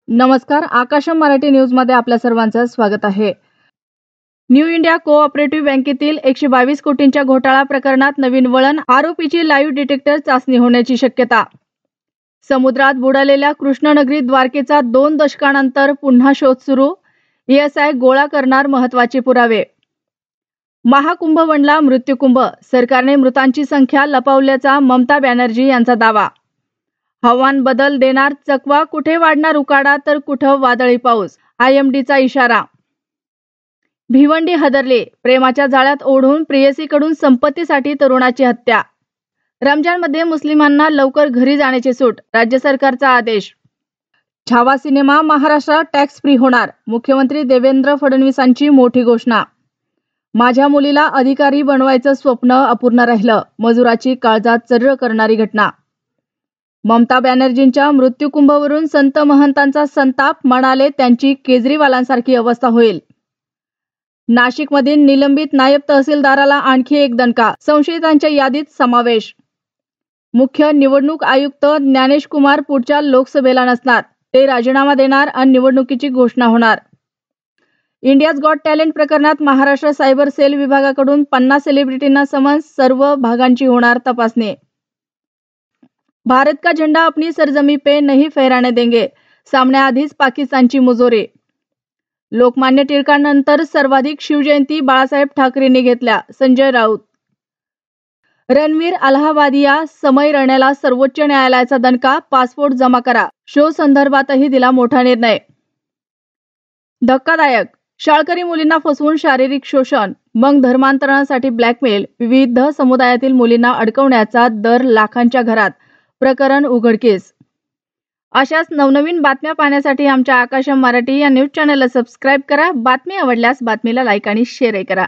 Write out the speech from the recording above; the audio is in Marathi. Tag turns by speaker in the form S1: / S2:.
S1: नमस्कार, आकाशम मराठी न्यूज मध्ये आपल्या सर्वांचं स्वागत आहे। न्यू इंडिया कोऑपरेटिव्ह बँकेतील 122 कोटींच्या घोटाळा प्रकरणात नवीन वळण, आरोपीची लाईव्ह डिटेक्टर चाचणी होण्याची शक्यता। समुद्रात बुडालेल्या कृष्णनगरी द्वारकेचा 2 दशकांनंतर पुन्हा शोध सुरू, ESI गोळा करणार महत्त्वाचे पुरावे। महाकुंभ बनला मृत्यूकुंभ, सरकारने मृतांची संख्या लपवल्याचा ममता बॅनर्जी यांचा दावा। हवामान बदल देणार चकवा, कुठे वाढणार उकाडा तर कुठं वादळी पाऊस, IMDचा इशारा। भिवंडी हदरले, प्रेमाच्या जाळ्यात ओढून प्रेयसीकडून संपत्तीसाठी तरुणाची हत्या। रमजानमध्ये मुस्लिमांना लवकर घरी जाण्याची सूट, राज्य सरकारचा आदेश। छावा सिनेमा महाराष्ट्रात टॅक्स फ्री होणार, मुख्यमंत्री देवेंद्र फडणवीसांची मोठी घोषणा। माझ्या मुलीला अधिकारी बनवायचं स्वप्न अपूर्ण राहिलं, मजुराची काळजात चर्र करणारी घटना। ममता बॅनर्जींच्या मृत्यूकुंभवरून संत महंतांचा संताप, म्हणाले त्यांची केजरीवालांसारखी अवस्था होईल। नाशिकमधील निलंबित नायब तहसीलदाराला आणखी एक दणका, संशयितांच्या यादीत समावेश। मुख्य निवडणूक आयुक्त ज्ञानेश कुमार पुढच्या लोकसभेला नसणार, ते राजीनामा देणार आणि निवडणुकीची घोषणा होणार। इंडियाज गॉट टॅलेंट प्रकरणात महाराष्ट्र सायबर सेल विभागाकडून 50 सेलिब्रिटींना समन्स, सर्व भागांची होणार तपासणी। भारत का झंडा अपनी सरजमी पे नहीं फहराने देंगे, सामन्याआधीच पाकिस्तानची मुजोरी। लोकमान्य टिळकांनंतर सर्वाधिक शिवजयंती बाळासाहेब ठाकरेंनी घेतल्या, संजय राऊत। रणवीर अलाहाबादिया समय रण्याला सर्वोच्च न्यायालयाचा दणका, पासपोर्ट जमा करा, शो संदर्भातही दिला मोठा निर्णय। धक्कादायक, शाळकरी मुलींना फसवून शारीरिक शोषण, मग धर्मांतरणासाठी ब्लॅकमेल, विविध समुदायातील मुलींना अडकवण्याचा दर लाखांच्या घरात, प्रकरण उघडकीस। अशाच नवनवीन बातम्या पाहण्यासाठी आमच्या आकाशम मराठी या न्यूज चॅनलला सबस्क्राईब करा। बातमी आवडल्यास बातमीला लाईक आणि शेअर करा।